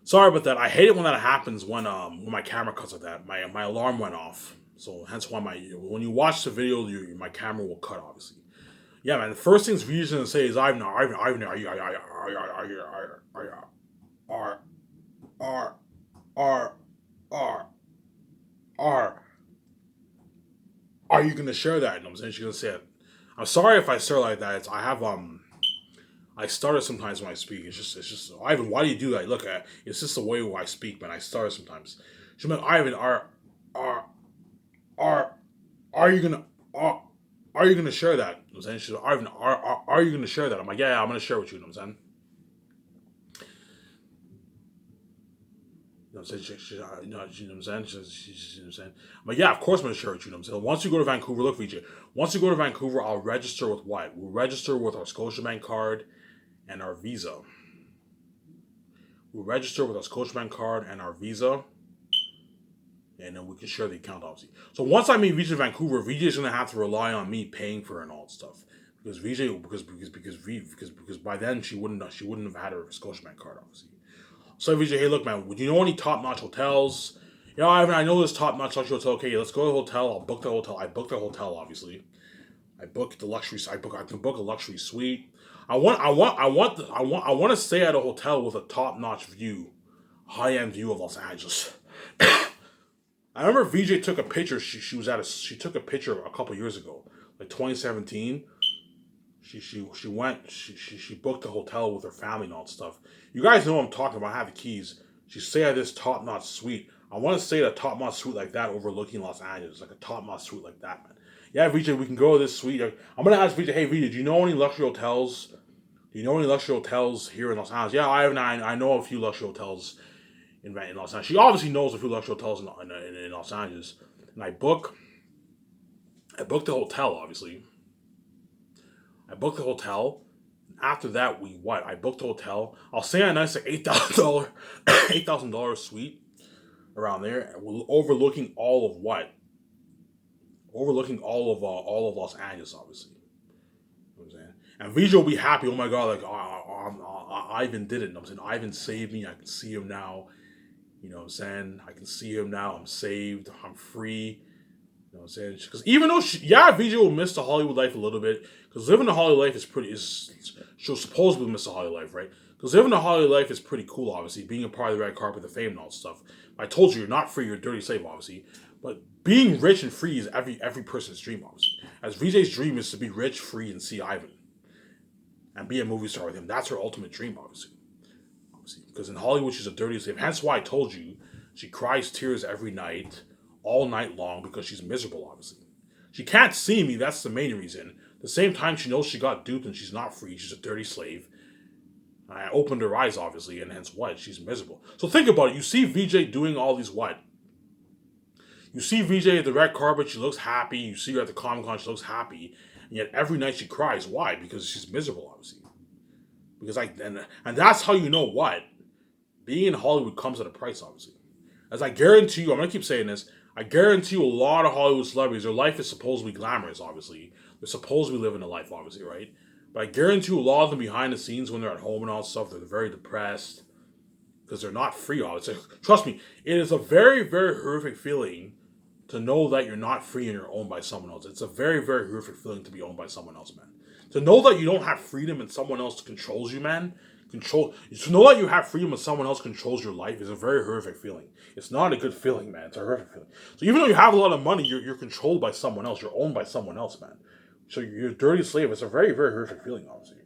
Sorry about that. I hate it when that happens when my camera cuts like that. My alarm went off. So hence why my when you watch the video, my camera will cut obviously. Yeah, man. The first things V's gonna say is Ivan, are are are are are you gonna share that? You know what I'm saying? She's gonna say it. I'm sorry if I start like that. I stutter sometimes when I speak. It's just Ivan, why do you do that? Look at it's just the way I speak, man. I stutter sometimes. She's like, Ivan, are are are you gonna are you gonna share that? You know what I'm saying? She's like, Ivan, are you gonna share that? I'm like, yeah, I'm gonna share with you. You know what I'm saying? You know what I'm saying? You know what I'm saying? You know what I'm saying? I'm like, yeah, of course I'm gonna share with you. You know what I'm saying? Once you go to Vancouver, look, VJ. Once you go to Vancouver, I'll register with what? We'll register with our Scotiabank card and our Visa. We'll register with our Scotiabank card and our Visa, and then we can share the account, obviously. So once I meet VJ Vancouver, VJ's gonna have to rely on me paying for it and all that stuff because VJ because by then she wouldn't have had her Scotiabank card, obviously. So VJ, hey, look, man, would you know any top notch hotels? You know, I know this top notch hotel. Okay, let's go to the hotel. I'll book the hotel. I booked the hotel, obviously. I booked the luxury. I can book a luxury suite. I want to stay at a hotel with a top notch view, high end view of Los Angeles. I remember VJ took a picture. She took a picture a couple years ago, like 2017. She went she booked a hotel with her family and all that stuff. You guys know what I'm talking about. I have the keys. She stayed at this top notch suite. I want to stay at a top notch suite like that overlooking Los Angeles, like a top notch suite like that, man. Yeah, VJ, we can go to this suite. I'm gonna ask VJ. Hey, VJ, do you know any luxury hotels? Do you know any luxury hotels here in Los Angeles? Yeah, I know a few luxury hotels in Los Angeles. She obviously knows a few luxury hotels in Los Angeles. And I booked the hotel, obviously. I booked the hotel. After that, we what? I booked the hotel. I'll say a nice like $8,000, $8,000 suite around there, overlooking all of what? Overlooking all of Los Angeles, obviously. You know what I'm saying? And VJ will be happy. Oh my god, like Ivan did it. You know what I'm saying? Ivan saved me. I can see him now. You know what I'm saying? I can see him now. I'm saved. I'm free. You know what I'm saying? Because even though VJ will miss the Hollywood life a little bit, because living the Hollywood life is pretty. She'll supposedly miss the Hollywood life, right? Because living the Hollywood life is pretty cool, obviously. Being a part of the red carpet, the fame, and all that stuff. I told you, you're not free. You're a dirty slave, obviously. But being rich and free is every person's dream, obviously. As VJ's dream is to be rich, free, and see Ivan, and be a movie star with him. That's her ultimate dream, obviously. Because in Hollywood, she's a dirty slave. Hence why I told you she cries tears every night, all night long, because she's miserable, obviously. She can't see me, that's the main reason. At the same time, she knows she got duped and she's not free, she's a dirty slave. I opened her eyes, obviously, and hence what? She's miserable. So think about it. You see VJ doing all these what? You see VJ at the red carpet, she looks happy. You see her at the Comic Con, she looks happy. And yet every night she cries. Why? Because she's miserable, obviously. Because and that's how you know what? Being in Hollywood comes at a price, obviously. As I guarantee you, I'm gonna keep saying this. I guarantee you, a lot of Hollywood celebrities, their life is supposed to be glamorous. Obviously, they're supposed to be living a life, obviously, right? But I guarantee you, a lot of them behind the scenes, when they're at home and all that stuff, they're very depressed because they're not free. Obviously, trust me, it is a very, very horrific feeling to know that you're not free and you're owned by someone else. It's a very, very horrific feeling to be owned by someone else, man. To know that you don't have freedom and someone else controls you, man. To know that you have freedom and someone else controls your life is a very horrific feeling. It's not a good feeling, man. It's a horrific feeling. So even though you have a lot of money, you're controlled by someone else. You're owned by someone else, man. So you're a dirty slave. It's a very, very horrific feeling, obviously.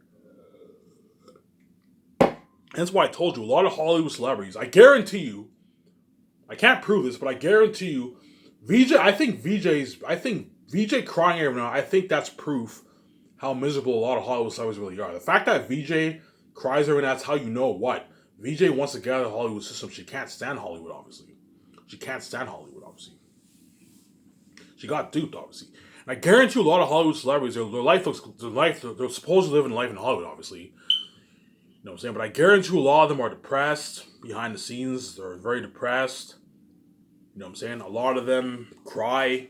That's why I told you, a lot of Hollywood celebrities, I guarantee you, I can't prove this, but I guarantee you, I think VJ crying every night, I think that's proof how miserable a lot of Hollywood celebrities really are. The fact that VJ cries every night, that's how you know what? VJ wants to get out of the Hollywood system. She can't stand Hollywood, obviously. She can't stand Hollywood, obviously. She got duped, obviously. And I guarantee you, a lot of Hollywood celebrities, they're supposed to live in life in Hollywood, obviously. You know what I'm saying? But I guarantee you, a lot of them are depressed behind the scenes. They're very depressed. You know what I'm saying? A lot of them cry. You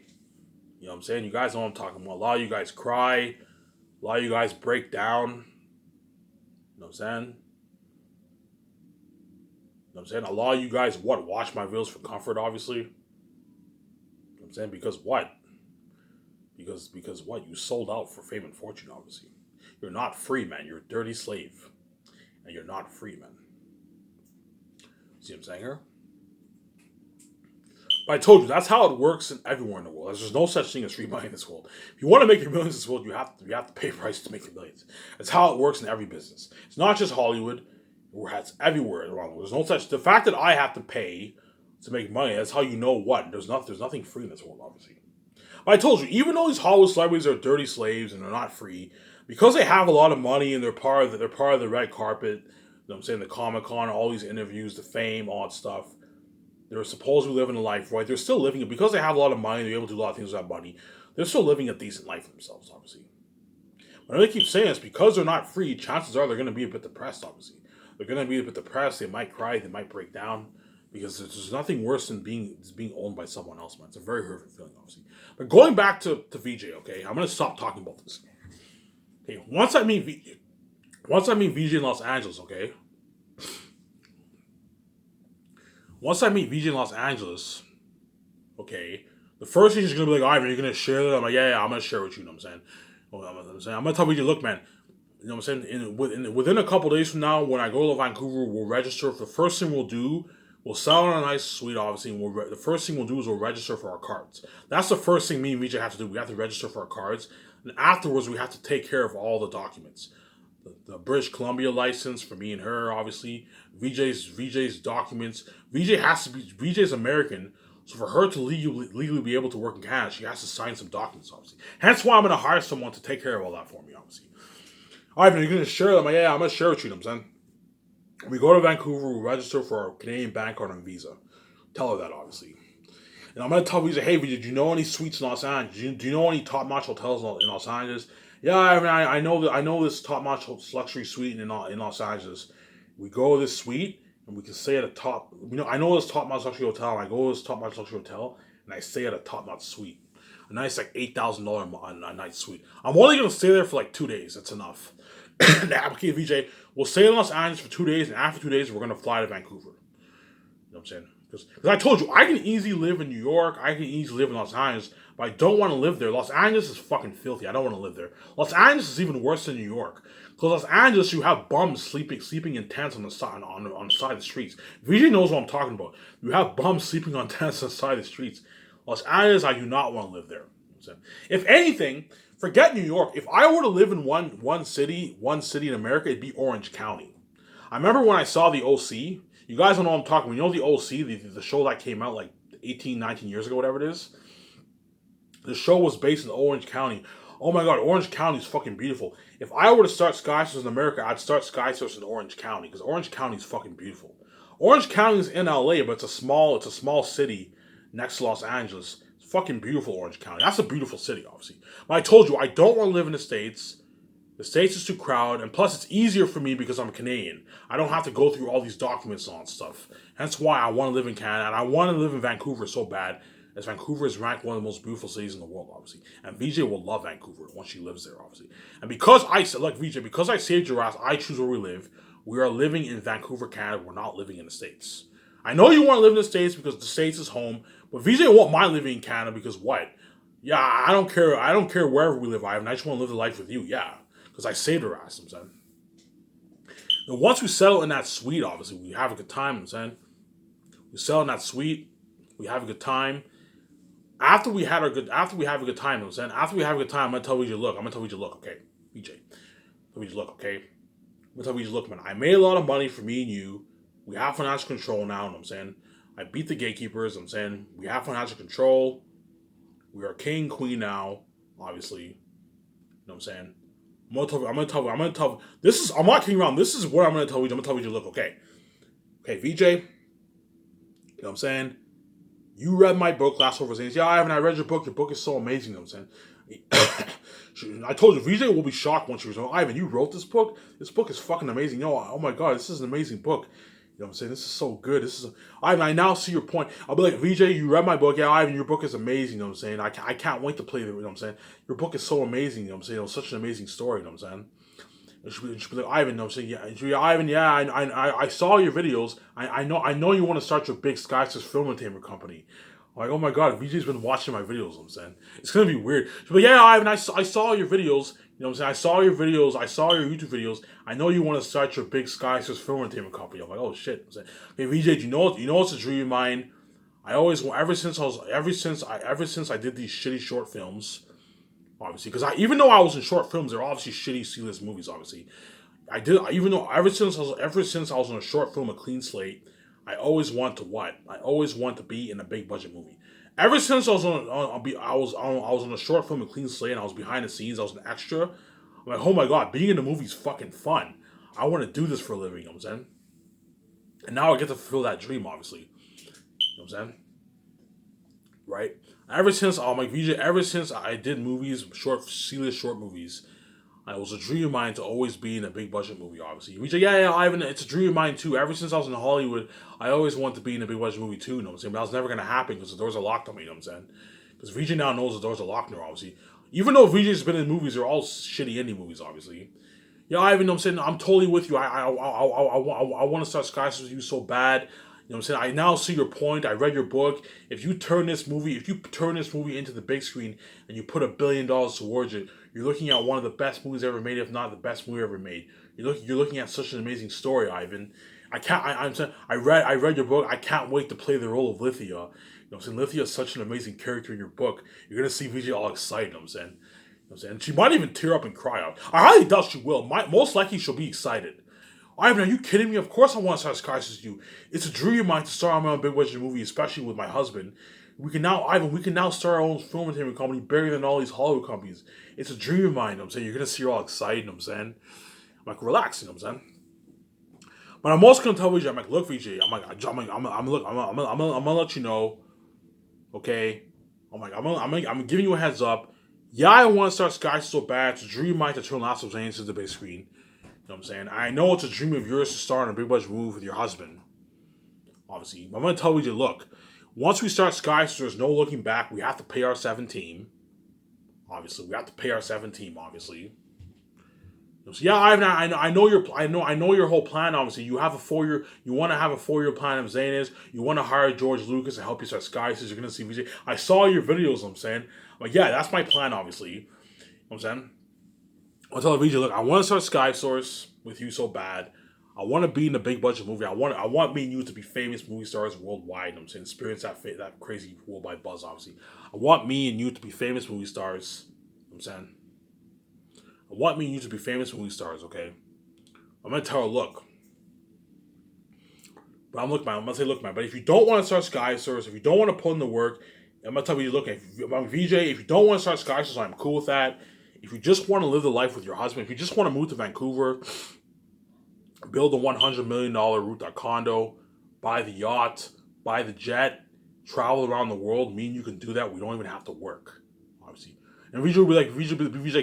know what I'm saying? You guys know what I'm talking about. A lot of you guys cry. A lot of you guys break down. You know what I'm saying? know what I'm saying? A lot of you guys, watch my videos for comfort, obviously. You know what I'm saying? Because what? Because what? You sold out for fame and fortune, obviously. You're not free, man. You're a dirty slave. And you're not free, man. See what I'm saying here? But I told you, that's how it works in everywhere in the world. There's no such thing as free money in this world. If you want to make your millions in this world, you have to pay a price to make your millions. That's how it works in every business. It's not just Hollywood. It's everywhere around the world. There's no such. The fact that I have to pay to make money, that's how you know what. There's nothing free in this world, obviously. But I told you, even though these Hollywood celebrities are dirty slaves and they're not free, because they have a lot of money and they're part of the red carpet, you know what I'm saying, the Comic Con, all these interviews, the fame, all that stuff. They're supposedly living a life, right? They're still living it because they have a lot of money. They're able to do a lot of things with that money. They're still living a decent life for themselves, obviously. But I keep saying this because they're not free. Chances are they're going to be a bit depressed, obviously. They're going to be a bit depressed. They might cry. They might break down because there's nothing worse than being owned by someone else, man. It's a very hurtful feeling, obviously. But going back to VJ, okay, I'm going to stop talking about this. Okay, once I meet VJ in Los Angeles, okay. Once I meet VJ in Los Angeles, okay, the first thing is going to be like, Ivan, you're going to share that? I'm like, yeah, I'm going to share with you, you know what I'm saying? I'm going to tell VJ, look, man, you know what I'm saying? Within a couple days from now, when I go to Vancouver, we'll register. The first thing we'll do, we'll sell on a nice suite, obviously, and the first thing we'll do is we'll register for our cards. That's the first thing me and VJ have to do. We have to register for our cards. And afterwards, we have to take care of all the documents. The British Columbia license for me and her, obviously. VJ's documents. VJ's American, so for her to legally be able to work in Canada, she has to sign some documents, obviously. Hence why I'm going to hire someone to take care of all that for me, obviously. Ivan, you're going to share them? Yeah, I'm going to share with you, I'm saying. We go to Vancouver, we register for our Canadian bank card and visa. Tell her that, obviously. And I'm going to tell Visa, hey, Visa, do you know any suites in Los Angeles? Do you know any top-notch hotels in Los Angeles? Yeah, I know this top-notch luxury suite in Los Angeles. We go to this suite, and we can stay at a top... I know this top-notch luxury hotel, and I go to this top-notch luxury hotel, and I stay at a top-notch suite. A nice, like, $8,000 a night suite. I'm only going to stay there for, like, 2 days. That's enough. Okay, VJ, we'll stay in Los Angeles for 2 days, and after 2 days, we're going to fly to Vancouver. You know what I'm saying? Because I told you, I can easily live in New York, I can easily live in Los Angeles, but I don't want to live there. Los Angeles is fucking filthy. I don't want to live there. Los Angeles is even worse than New York. Because Los Angeles, you have bums sleeping in tents on the side of the streets. VJ knows what I'm talking about. You have bums sleeping on tents on the side of the streets. Los Angeles, I do not want to live there. If anything, forget New York. If I were to live in one city in America, it'd be Orange County. I remember when I saw the OC. You guys don't know what I'm talking about. You know the OC, the show that came out like 18, 19 years ago, whatever it is? The show was based in Orange County. Oh my god, Orange County is fucking beautiful. If I were to start skyscrapers in America, I'd start skyscrapers in Orange County because Orange County is fucking beautiful. Orange County is in LA, but it's a small city next to Los Angeles. It's fucking beautiful, Orange County. That's a beautiful city, obviously. But I told you, I don't want to live in the States. The States is too crowded, and plus it's easier for me because I'm Canadian. I don't have to go through all these documents and all that stuff. That's why I want to live in Canada, and I want to live in Vancouver so bad, as Vancouver is ranked one of the most beautiful cities in the world, obviously. And VJ will love Vancouver once she lives there, obviously. And because I saved your ass, I choose where we live. We are living in Vancouver, Canada. We're not living in the States. I know you want to live in the States because the States is home, but VJ won't mind living in Canada because what? Yeah, I don't care. I don't care wherever we live, Ivan. I just want to live the life with you, yeah. Because I saved her ass, I'm saying. Now, once we settle in that suite, obviously, we have a good time, I'm saying. We settle in that suite, we have a good time. After we have a good time, I'm saying. After we have a good time, I'm gonna tell VJ, look, okay, VJ. Look, man, I made a lot of money for me and you. We have financial control now, you know what I'm saying. I beat the gatekeepers, I'm saying. We have financial control. We are king, queen now, obviously. You know what I'm saying? I'm gonna tell. I'm not kidding around. This is what I'm gonna tell you. I'm gonna tell you, look, okay, VJ. You know what I'm saying? You read my book, Last Overseas. Yeah, I read your book. Your book is so amazing. You know what I'm saying? I told you, VJ will be shocked once she was like, Ivan, you wrote this book? This book is fucking amazing. Oh my god, this is an amazing book. You know what I'm saying? This is so good. Ivan, I now see your point. I'll be like, VJ, you read my book. Yeah, Ivan, your book is amazing. You know what I'm saying? I can't wait to play it. You know what I'm saying? Your book is so amazing. You know what I'm saying? It was such an amazing story. You know what I'm saying? And she'd be like, Ivan, no, I'm saying, yeah. And she'd be like, Ivan, yeah, I saw your videos. I know you want to start your big Skystars film entertainment company. I'm like, oh my god, VJ's been watching my videos, I'm saying. It's gonna be weird. She'd be like, yeah, Ivan, I saw your videos. You know what I'm saying? I saw your videos. I saw your YouTube videos. I know you want to start your big Skystars film entertainment company. I'm like, oh shit. I'm saying, hey, VJ, do you know what's a dream of mine? I always, ever since I did these shitty short films, obviously, because even though I was in short films, they're obviously shitty C-list movies. Obviously, even though ever since I was in a short film, A Clean Slate, I always want to what? I always want to be in a big budget movie. Ever since I was I was on a short film, A Clean Slate, and I was behind the scenes. I was an extra. I'm like, oh my god, being in the movie is fucking fun. I want to do this for a living. You know what I'm saying? And now I get to fulfill that dream. Obviously, you know what I'm saying? Right? Ever since I'm like VJ, ever since I did movies, C-list short movies, it was a dream of mine to always be in a big budget movie. Obviously, VJ, yeah, Ivan, it's a dream of mine too. Ever since I was in Hollywood, I always wanted to be in a big budget movie too. You know what I'm saying? But that was never gonna happen because the doors are locked on me. You know what I'm saying? Because VJ now knows the doors are locked now. Obviously, even though VJ's been in movies, they're all shitty indie movies. Obviously, yeah, Ivan, I'm saying I'm totally with you. I want to start Skystars with you so bad. You know what I'm saying? I now see your point. I read your book. If you turn this movie into the big screen and you put $1 billion towards it, you're looking at one of the best movies ever made, if not the best movie ever made. You're looking at such an amazing story, Ivan. I can't. I'm saying I read your book. I can't wait to play the role of Lithia. You know what I'm saying? Lithia is such an amazing character in your book. You're gonna see VJ all excited. You know what I'm saying? You know what I'm saying? She might even tear up and cry out. I highly doubt she will. Most likely she'll be excited. Ivan, are you kidding me? Of course I want to start Skystars with you. It's a dream of mine to star in my own big budget movie, especially with my husband. We can now start our own film entertainment company bigger than all these Hollywood companies. It's a dream of mine, you know what I'm saying? You're gonna see her all excited, you know what I'm saying? I'm like, relax, you know what I'm saying? But I'm also gonna tell VJ, I'm like, look, VJ, I'm gonna let you know, okay? I'm giving you a heads up. Yeah, I want to start Skystars so bad. It's a dream of mine to turn Last of Us into the big screen. You know what I'm saying? I know it's a dream of yours to star in a big budget movie with your husband. Obviously. I'm going to tell you, look, once we start Skystars, there's no looking back. We have to pay our 7 team. Obviously. We have to pay our 7 team, obviously. So yeah, I know your whole plan, obviously. You want to have a 4-year plan of Zane is. You want to hire George Lucas to help you start Skystars. You're going to see VJ. I saw your videos, I'm saying. But yeah, that's my plan, obviously. You know what I'm saying? I'll tell VJ, look, I want to start Skystars with you so bad. I want to be in a big budget movie. I want me and you to be famous movie stars worldwide. You know what I'm saying? Experience that crazy worldwide buzz, obviously. I want me and you to be famous movie stars. You know what I'm saying? I want me and you to be famous movie stars, okay? I'm going to tell her, look. But I'm going to say, look, man, but if you don't want to start Skystars, if you don't want to put in the work, I'm going to tell you, look, VJ, if you don't want to start Skystars, I'm cool with that. If you just want to live the life with your husband, if you just want to move to Vancouver, build a $100 million rooftop condo, buy the yacht, buy the jet, travel around the world, me and you can do that. We don't even have to work, obviously. And VJ will be like,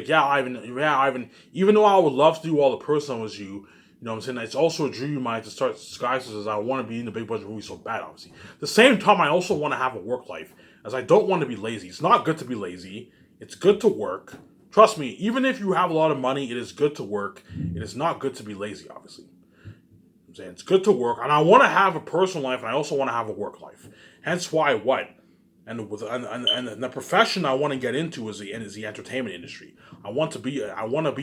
yeah, Ivan, even though I would love to do all the personal with you, you know what I'm saying? It's also a dream of mine to start Skystars as I want to be in the big budget movie so bad, obviously. At the same time, I also want to have a work life, as I don't want to be lazy. It's not good to be lazy. It's good to work. Trust me, even if you have a lot of money, it is good to work. It is not good to be lazy, obviously. I'm saying it's good to work, and I want to have a personal life, and I also want to have a work life. Hence why what? And the profession I want to get into is the entertainment industry. I want to be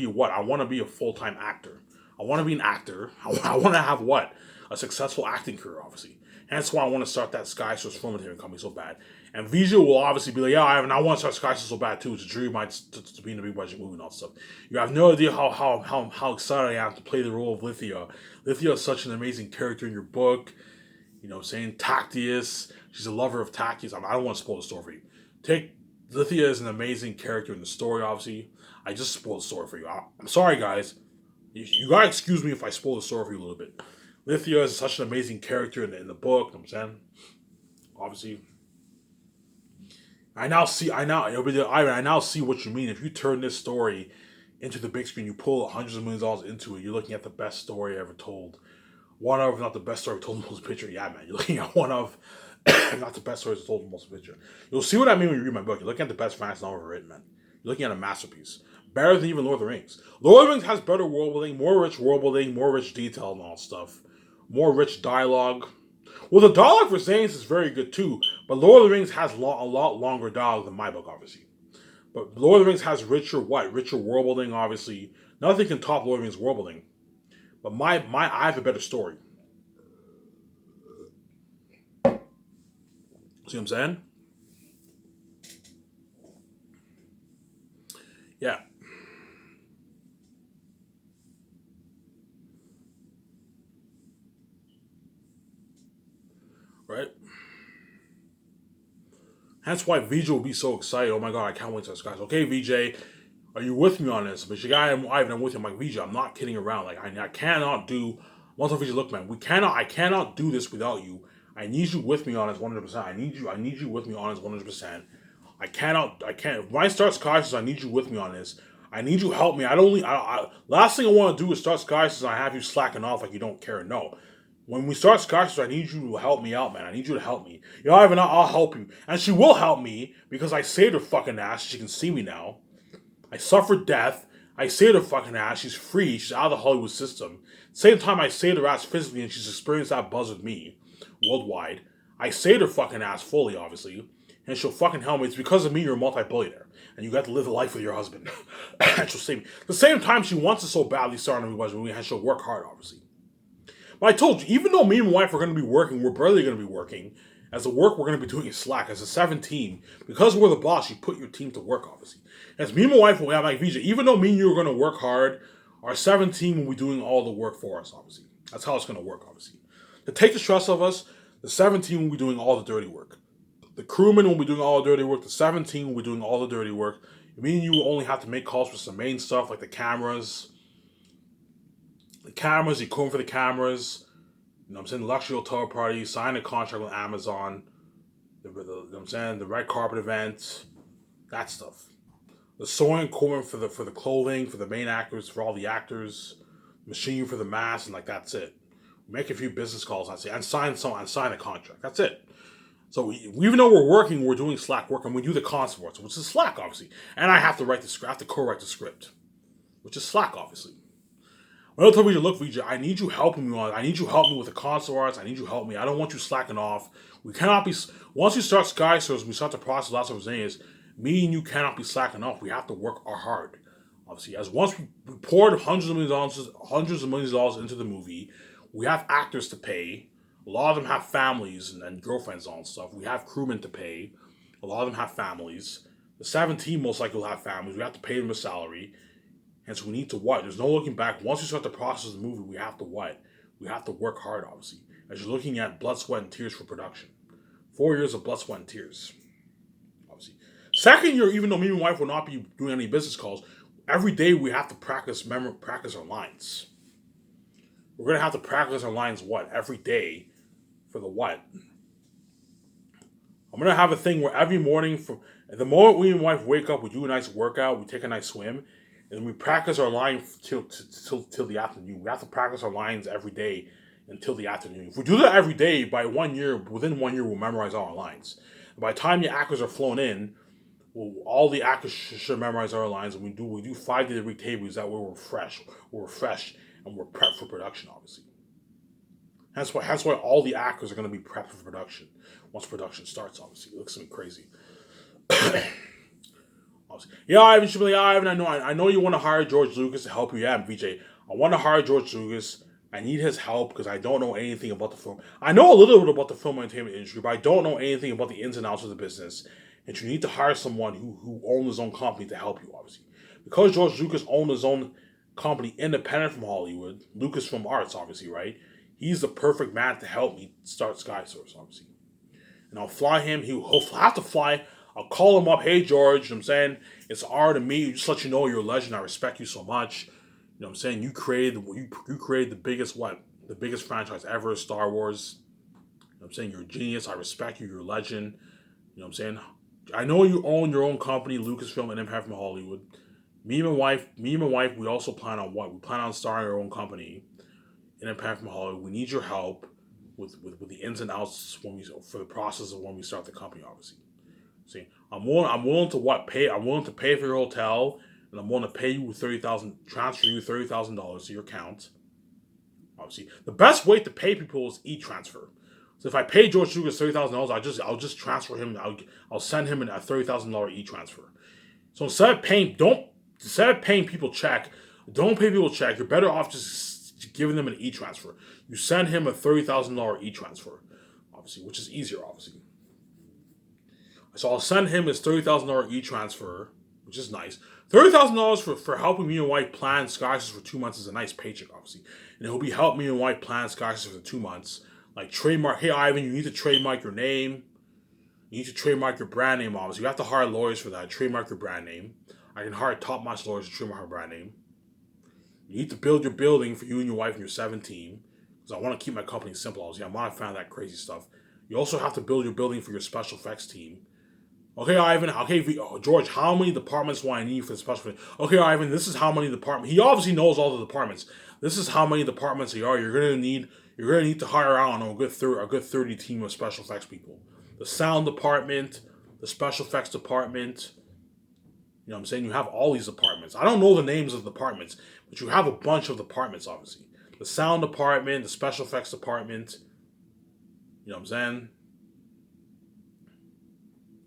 what? I want to be a full-time actor. I want to be an actor. I want to have what? A successful acting career, obviously. Hence why I want to start that Skystars film entertainment company so bad. And VJ will obviously be like, yeah, I want to start Skystars so bad too. It's a dream of mine to be in a big budget movie and all that stuff. You have no idea how excited I am to play the role of Lithia. Lithia is such an amazing character in your book. You know what I'm saying? Tactius. She's a lover of Tactius. I don't want to spoil the story for you. Lithia is an amazing character in the story, obviously. I just spoiled the story for you. I'm sorry, guys. You gotta excuse me if I spoil the story for you a little bit. Lithia is such an amazing character in the book. You know what I'm saying? Obviously. I now see what you mean. If you turn this story into the big screen, you pull hundreds of millions of dollars into it, you're looking at the best story ever told. One of, if not the best story told in the most picture. Yeah, man. You're looking at one of, if not the best stories told in the most picture. You'll see what I mean when you read my book. You're looking at the best fantasy novel ever written, man. You're looking at a masterpiece. Better than even Lord of the Rings. Lord of the Rings has better world building, more rich detail and all stuff. More rich dialogue. Well, the dialogue for Zane's is very good too, but Lord of the Rings has a lot longer dialogue than my book, obviously. But Lord of the Rings has richer world building, obviously. Nothing can top Lord of the Rings world building. But I have a better story. See what I'm saying? Yeah. Right? That's why VJ will be so excited. Oh my god, I can't wait to this, guys. Okay, VJ, are you with me on this? But you guy, I'm with you. I'm like, VJ, I'm not kidding around. Like, I cannot do. Once VJ, look, man, I cannot do this without you. I need you with me on this 100%. I need you with me on this 100%. I can't. When I start Skyscraper, I need you with me on this. I need you to help me. I don't. Last thing I want to do is start Skyscraper and I have you slacking off like you don't care. No. When we start Skyscraper, I need you to help me out, man. I need you to help me. You know, Ivan, I'll help you. And she will help me because I saved her fucking ass. She can see me now. I suffered death. I saved her fucking ass. She's free. She's out of the Hollywood system. Same time I saved her ass physically and she's experienced that buzz with me worldwide. I saved her fucking ass fully, obviously. And she'll fucking help me. It's because of me you're a multi-billionaire. And you got to live a life with your husband. And she'll save me. At the same time, she wants to so badly start on me, and she'll work hard, obviously. But I told you, even though me and my wife are going to be working, we're barely going to be working. As the work we're going to be doing is slack. As a 7 team, because we're the boss, you put your team to work, obviously. As me and my wife, I'm like, VJ, even though me and you are going to work hard, our 7 team will be doing all the work for us, obviously. That's how it's going to work, obviously. To take the stress off us, the 7 team will be doing all the dirty work. The crewmen will be doing all the dirty work. The 7 team will be doing all the dirty work. Me and you will only have to make calls for some main stuff like the cameras, the equipment for the cameras. You know what I'm saying? The luxury hotel party, sign a contract with Amazon. You know what I'm saying? The red carpet event, that stuff. The sewing equipment for the clothing, for the main actors, for all the actors, machinery for the mask, and like that's it. Make a few business calls, I'd say, and sign a contract. That's it. So even though we're working, we're doing slack work, and we do the concepts, which is slack, obviously. And I have to write the script, I have to co-write the script, which is slack, obviously. When I tell VJ, look, VJ, I need you helping me on it. I need you helping me with the concept arts. I need you help me. I don't want you slacking off. We cannot be. Once you start Sky Source, we start the process. That's what I'm saying is, me and you cannot be slacking off. We have to work our hard. Obviously, as once we poured hundreds of millions of dollars into the movie, we have actors to pay. A lot of them have families and girlfriends and stuff. We have crewmen to pay. A lot of them have families. The 7 team most likely will have families. We have to pay them a salary. And so we need to what? There's no looking back. Once you start the process of the movie, we have to what? We have to work hard, obviously. As you're looking at blood, sweat, and tears for production. 4 years of blood, sweat, and tears. Obviously. Second year, even though me and my wife will not be doing any business calls, every day we have to practice our lines. We're going to have to practice our lines what? Every day for the what? I'm going to have a thing where every morning, from the moment we and my wife wake up, we do a nice workout, we take a nice swim, and we practice our line till the afternoon. We have to practice our lines every day until the afternoon. If we do that every day, within 1 year, we'll memorize all our lines. And by the time the actors are flown in, all the actors should memorize our lines, and we do 5 days a week tables. That way we're refreshed, and we're prepped for production, obviously. That's why all the actors are going to be prepped for production once production starts. Obviously, it looks something crazy. Yeah, Ivan should be like, Ivan, I know you want to hire George Lucas to help you. Yeah, VJ, I want to hire George Lucas. I need his help because I don't know anything about the film. I know a little bit about the film and entertainment industry, but I don't know anything about the ins and outs of the business. And you need to hire someone who owns his own company to help you, obviously. Because George Lucas owned his own company independent from Hollywood, Lucasfilm Arts, obviously, right? He's the perfect man to help me start Sky Source, obviously. And I'll fly him. He'll have to fly. I'll call him up. Hey, George, you know what I'm saying? It's an honor to meet you. Just let you know you're a legend. I respect you so much. You know what I'm saying? You created the biggest the biggest franchise ever, Star Wars. You know what I'm saying? You're a genius. I respect you. You're a legend. You know what I'm saying? I know you own your own company, Lucasfilm and Empire from Hollywood. Me and my wife, we also plan on what? We plan on starting our own company in Empire from Hollywood. We need your help with the ins and outs for the process of when we start the company, obviously. See, I'm willing to what pay. I'm willing to pay for your hotel. and I'm willing to pay you transfer you $30,000 to your account. Obviously, the best way to pay people is e-transfer. So if I pay George Lucas $30,000, I'll just transfer him. I'll send him a $30,000 e-transfer. So instead of paying people check, don't pay people check. You're better off just giving them an e-transfer. You send him a $30,000 e-transfer, obviously, which is easier, obviously. So I'll send him his $30,000 e-transfer, which is nice. $30,000 for helping me and wife plan skyscrapers for 2 months is a nice paycheck, obviously. And he'll be helping me and wife plan skyscrapers for 2 months. Like trademark, hey Ivan, you need to trademark your name. You need to trademark your brand name, obviously. You have to hire lawyers for that. Trademark your brand name. I can hire top-notch lawyers to trademark your brand name. You need to build your building for you and your wife and your 7 team. Because I want to keep my company simple, obviously. I'm not a fan of that crazy stuff. You also have to build your building for your special effects team. Okay, Ivan. Okay, George. How many departments do I need for the special effects? Okay, Ivan. This is how many departments. He obviously knows all the departments. This is how many departments there are. You're gonna need to hire out a good 30 team of special effects people. The sound department, the special effects department. You know what I'm saying? You have all these departments. I don't know the names of the departments, but you have a bunch of departments, obviously. The sound department, the special effects department. You know what I'm saying?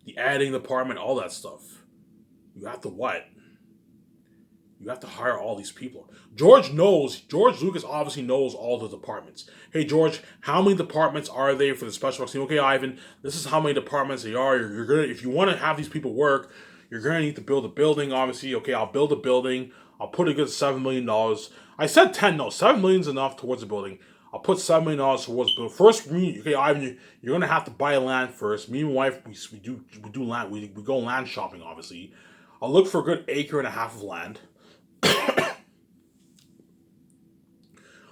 The editing department, all that stuff. You have to what? You have to hire all these people. George Lucas obviously knows all the departments. Hey, George, how many departments are there for the special effects team? Okay, Ivan, this is how many departments they are. If you want to have these people work, you're going to need to build a building, obviously. Okay, I'll build a building. I'll put a good $7 million. I said 10, no, $7 million is enough towards the building. I'll put $7 million towards the building. First, okay, Ivan, you're going to have to buy land first. Me and my wife, we do land. We go land shopping, obviously. I'll look for a good acre and a half of land.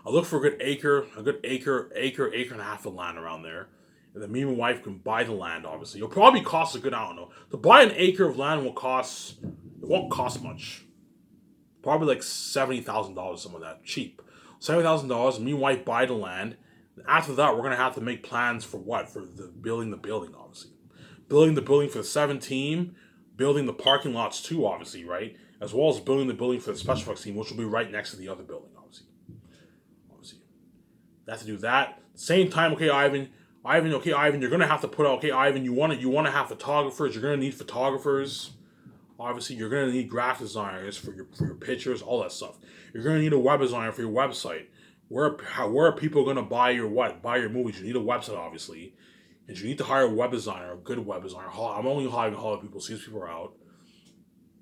I'll look for a good acre and a half of land around there. And then me and my wife can buy the land, obviously. It'll probably cost a good, I don't know. To buy an acre of land won't cost much. Probably like $70,000, some of that. Cheap. $70,000, me and wife buy the land. After that, we're going to have to make plans for what? For building the building, obviously. Building the building for the 7 team. Building the parking lots too, obviously, right? As well as building the building for the special effects team, which will be right next to the other building, obviously. They have to do that. Same time, okay, Ivan, you're gonna have to put out. Okay, Ivan, you want to have photographers. You're gonna need photographers. Obviously, you're gonna need graphic designers for your pictures, all that stuff. You're gonna need a web designer for your website. Where are people gonna buy your movies? You need a website, obviously, and you need to hire a web designer, a good web designer. I'm only hiring Hollywood people, so these people are out.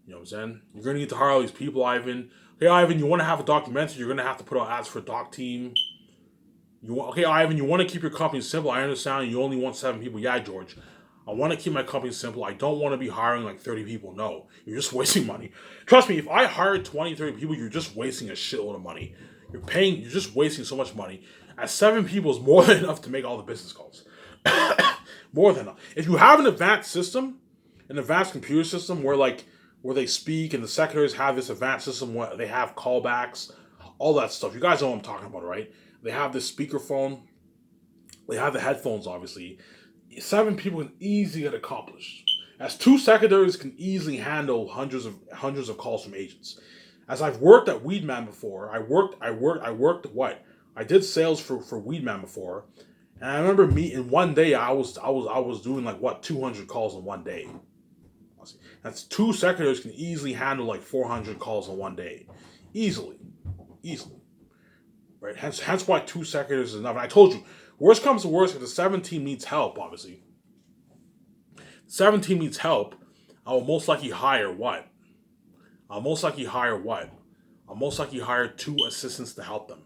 You know what I'm saying? You're gonna need to hire all these people, Ivan. Okay, Ivan, you want to have a documentary? You're gonna have to put out ads for a doc team. Okay, Ivan, you want to keep your company simple. I understand you only want 7 people. Yeah, George. I want to keep my company simple. I don't want to be hiring like 30 people. No, you're just wasting money. Trust me, if I hired 20, 30 people, you're just wasting a shitload of money. You're just wasting so much money. At 7 people is more than enough to make all the business calls. More than enough. If you have an advanced system, an advanced computer system where they speak and the secretaries have this advanced system where they have callbacks, all that stuff. You guys know what I'm talking about, right? They have the speakerphone. They have the headphones, obviously. 7 people can easily get accomplished. As 2 secretaries can easily handle hundreds of calls from agents. As I've worked at Weedman before, I worked what? I did sales for Weedman before, and I remember in one day I was doing 200 calls in one day. That's 2 secretaries can easily handle 400 calls in one day, easily. Right? Hence why 2 secretaries is enough. And I told you, worst comes to worst, if the 7 team needs help, obviously. 7 team needs help, I will most likely hire what? I'll most likely hire 2 assistants to help them,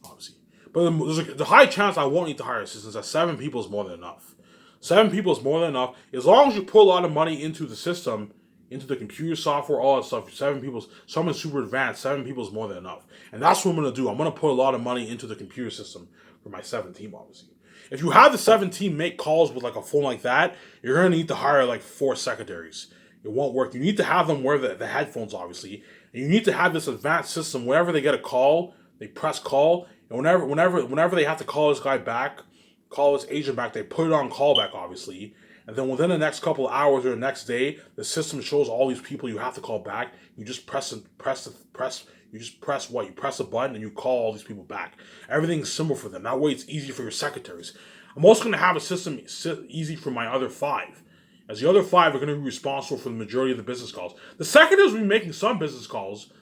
obviously. But there's a high chance I won't need to hire assistants. That 7 people is more than enough. 7 people is more than enough. As long as you put a lot of money into the system, into the computer software, all that stuff, 7 people, someone super advanced, 7 people is more than enough. And that's what I'm going to do. I'm going to put a lot of money into the computer system for my 7 team, obviously. If you have the 7 team make calls with a phone like that, you're going to need to hire 4 secretaries. It won't work. You need to have them wear the headphones, obviously. And you need to have this advanced system. Whenever they get a call, they press call. And whenever they have to call this guy back, call this agent back, they put it on callback, obviously. and then within the next couple of hours or the next day, the system shows all these people you have to call back. You just press. You just press what? You press a button and you call all these people back. Everything's simple for them. That way, it's easy for your secretaries. I'm also going to have a system easy for my other five, as the other five are going to be responsible for the majority of the business calls. The secretaries will be making some business calls,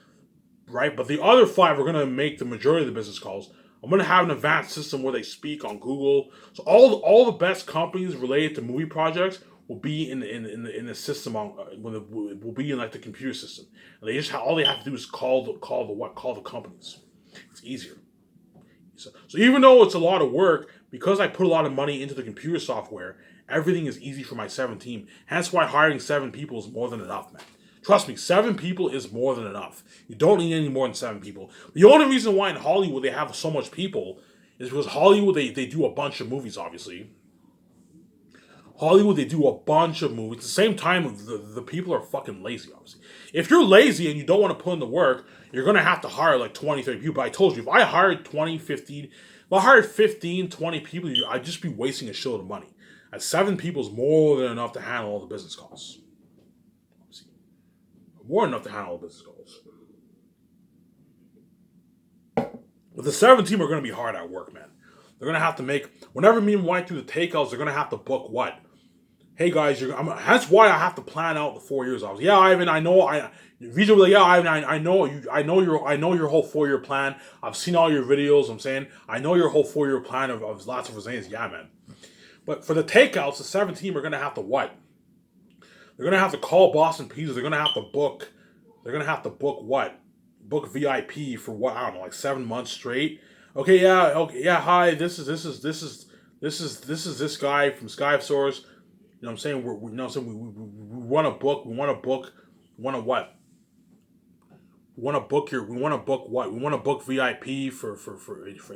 right? But the other five are going to make the majority of the business calls. I'm going to have an advanced system where they speak on Google. So all the best companies related to movie projects will be in the system on will be in like the computer system. And they just all they have to do is call the companies. It's easier. So even though it's a lot of work, because I put a lot of money into the computer software, everything is easy for my 7 team. Hence why hiring 7 people is more than enough, man. Trust me, 7 people is more than enough. You don't need any more than 7 people. The only reason why in Hollywood they have so much people is because Hollywood, they do a bunch of movies, obviously. Hollywood, they do a bunch of movies. At the same time, the people are fucking lazy, obviously. If you're lazy and you don't want to put in the work, you're going to have to hire like 20, 30 people. But I told you, if I hired 20, 15, if I hired 15, 20 people, I'd just be wasting a shitload of money. At 7 people is more than enough to handle all the business calls. More than enough to handle all the business calls. But the 7 team are going to be hard at work, man. They're going to have to make, whenever me and White do the takeouts, they're going to have to book what? Hey guys, that's why I have to plan out the 4 years. Yeah, Ivan, I know, Vijay will be like, yeah, Ivan, I know your whole 4-year plan. I've seen all your videos. I'm saying, I know your whole 4-year plan of lots of resigns. Yeah, man. But for the takeouts, the 7 team are going to have to what? They're going to have to call Boston Pizza. They're going to have to book. They're going to have to book what? Book VIP for what? I don't know, like 7 months straight. Okay, yeah. Hi, this is this guy from Sky Source. You know what I'm saying? We want to book. We want to book. We want to what? We want to book your. We want to book what? We want to book VIP for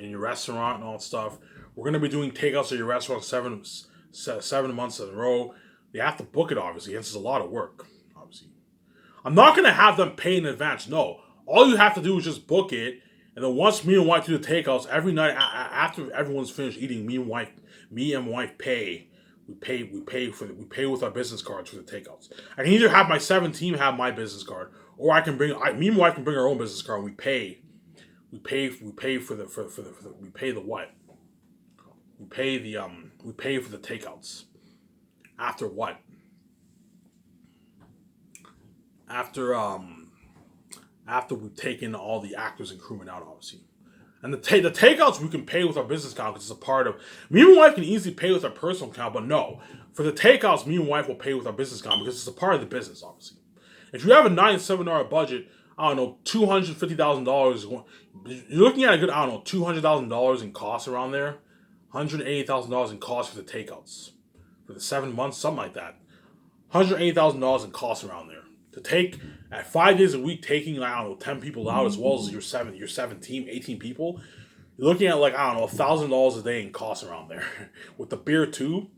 in your restaurant and all that stuff. We're gonna be doing takeouts at your restaurant 7 months in a row. They have to book it, obviously. This is a lot of work, obviously. I'm not gonna have them pay in advance. No, all you have to do is just book it, and then once me and wife do the takeouts every night after everyone's finished eating, me and wife pay. We pay with our business cards for the takeouts. I can either have my 7 team have my business card, or me and wife can bring our own business card. And we pay the what? We pay for the takeouts. After what? After we've taken all the actors and crewmen out, obviously. And the takeouts we can pay with our business account because it's a part of. Me and wife can easily pay with our personal account, but no. For the takeouts, me and wife will pay with our business account because it's a part of the business, obviously. If you have a $9 to $7 budget, I don't know, $250,000. You're looking at a good, I don't know, $200,000 in costs around there. $180,000 in costs for the takeouts for the 7 months, something like that. $180,000 in costs around there to take at 5 days a week, taking like, I don't know, 10 people out as well as your seven team, 18 people. You're looking at like, I don't know, $1,000 a day in costs around there with the beer too.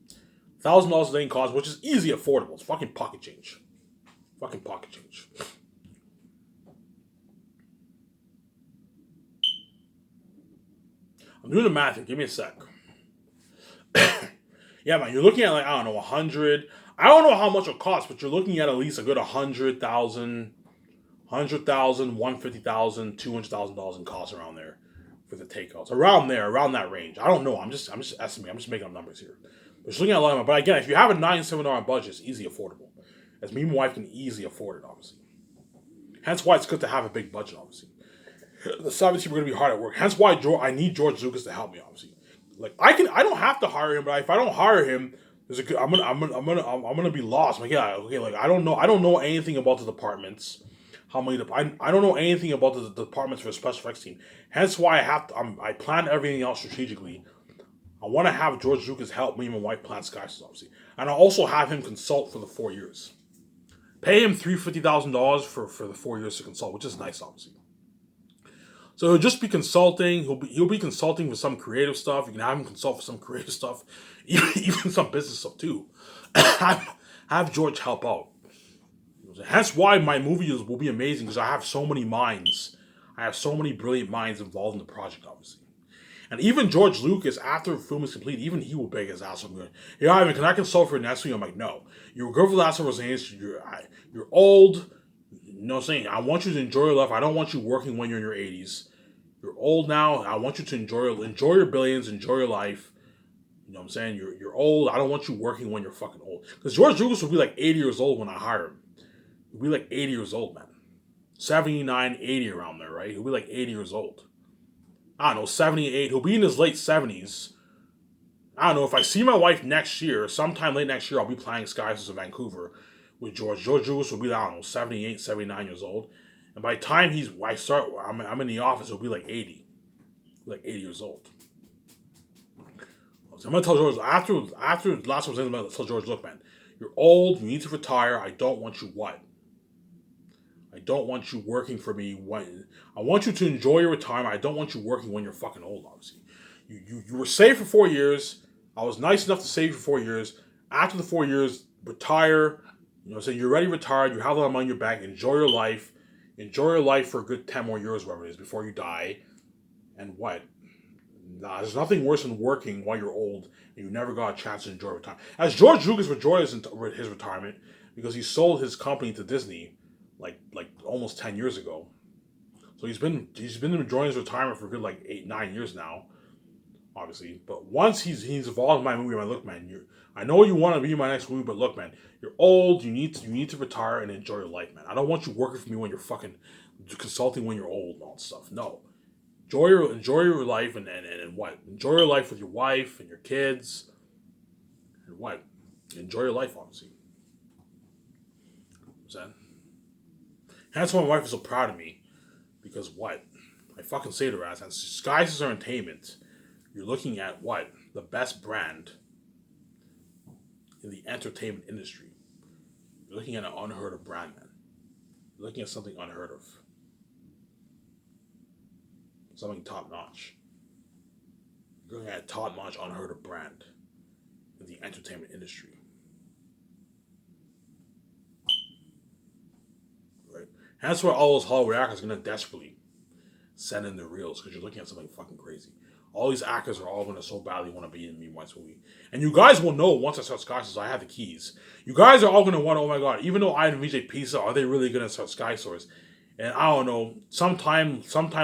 $1,000 a day in costs, which is easily affordable. It's fucking pocket change. Fucking pocket change. I'm doing the math here. Give me a sec. Yeah, man, you're looking at like, I don't know, 100. I don't know how much it costs, but you're looking at least a good 100,000, 150,000, $200,000 in costs around there for the takeouts. Around there, around that range. I don't know. I'm just estimating. I'm just making up numbers here. But just looking at a lot of money. But again, if you have a $9 to $7 budget, it's easily affordable. As me and my wife can easily afford it, obviously. Hence why it's good to have a big budget, obviously. The 7 team are going to be hard at work. Hence why I need George Lucas to help me, obviously. Like I don't have to hire him, but if I don't hire him, I'm gonna be lost. Like yeah, okay, like I don't know anything about the departments. How many? I don't know anything about the departments for the special effects team. Hence why I plan everything out strategically. I want to have George Lucas help me and my wife plan Sky's, obviously, and I also have him consult for the 4 years. Pay him $350,000 for the 4 years to consult, which is nice, obviously. So he'll just be consulting. He'll be consulting for some creative stuff. You can have him consult for some creative stuff, even some business stuff too. have George help out. That's why my movies will be amazing because I have so many minds. I have so many brilliant minds involved in the project, obviously. And even George Lucas, after the film is complete, even he will beg his ass. I'm going, yeah, Ivan, can I consult for next week? I'm like, no. You're good for the last of us. You're old. You know what I'm saying? I want you to enjoy your life. I don't want you working when you're in your 80s. You're old now. I want you to enjoy your billions, enjoy your life. You know what I'm saying? You're old. I don't want you working when you're fucking old. Because George Lucas will be like 80 years old when I hire him. He'll be like 80 years old, man. 79, 80 around there, right? He'll be like 80 years old. I don't know, 78. He'll be in his late 70s. I don't know, if I see my wife next year, sometime late next year, I'll be playing Skies in Vancouver with George. George Lucas will be, I don't know, 78, 79 years old. And by the time I'm in the office, he'll be like 80. Like 80 years old. So I'm going to tell George, after the last one, I'm going to tell George, look, man, you're old, you need to retire. I don't want you what? I don't want you working for me when I want you to enjoy your retirement. I don't want you working when you're fucking old, obviously. You were saved for 4 years. I was nice enough to save you for 4 years. After the 4 years, retire. You know, so you're already retired. You have a lot of money in your bank. Enjoy your life. Enjoy your life for a good 10 more years, whatever it is, before you die. And what? Nah, there's nothing worse than working while you're old and you never got a chance to enjoy retirement. As George Lucas enjoyed his retirement because he sold his company to Disney like almost 10 years ago. So he's been enjoying his retirement for a good like 8-9 years now, obviously. But once he's involved in my movie, I'm like, look, man, I know you want to be in my next movie, but look, man, you're old. You need to retire and enjoy your life, man. I don't want you working for me when you're fucking consulting when you're old and all that stuff. No, enjoy your life and what? Enjoy your life with your wife and your kids and what? Enjoy your life, obviously. What's that? And that's why my wife is so proud of me. Because what? I fucking say to her, as Skies is Entertainment, you're looking at what? The best brand in the entertainment industry. You're looking at an unheard of brand, man. You're looking at something unheard of. Something top notch. You're looking at a top notch, unheard of brand in the entertainment industry. Right? And that's why all those Hollywood actors are going to desperately send in their reels because you're looking at something fucking crazy. All these actors are all going to so badly want to be in me once movie. And you guys will know once I start Sky Source, I have the keys. You guys are all going to want, oh my god, even though I and VJ Pizza, are they really going to start Sky Source? And I don't know, sometime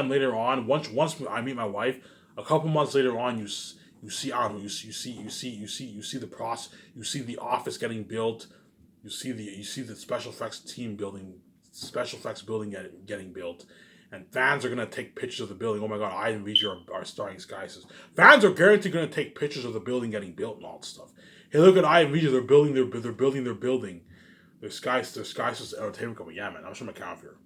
later on, once I meet my wife, a couple months later on, you see, I don't know, you see the process, you see the office getting built, you see the special effects building getting built. And fans are going to take pictures of the building. Oh my god, I and VJ are starring Sky Source. Fans are guaranteed going to take pictures of the building getting built and all that stuff. Hey, look at I and VJ, they're building their building. Their Sky Source Entertainment Company. Yeah, man, I'm showing my account here.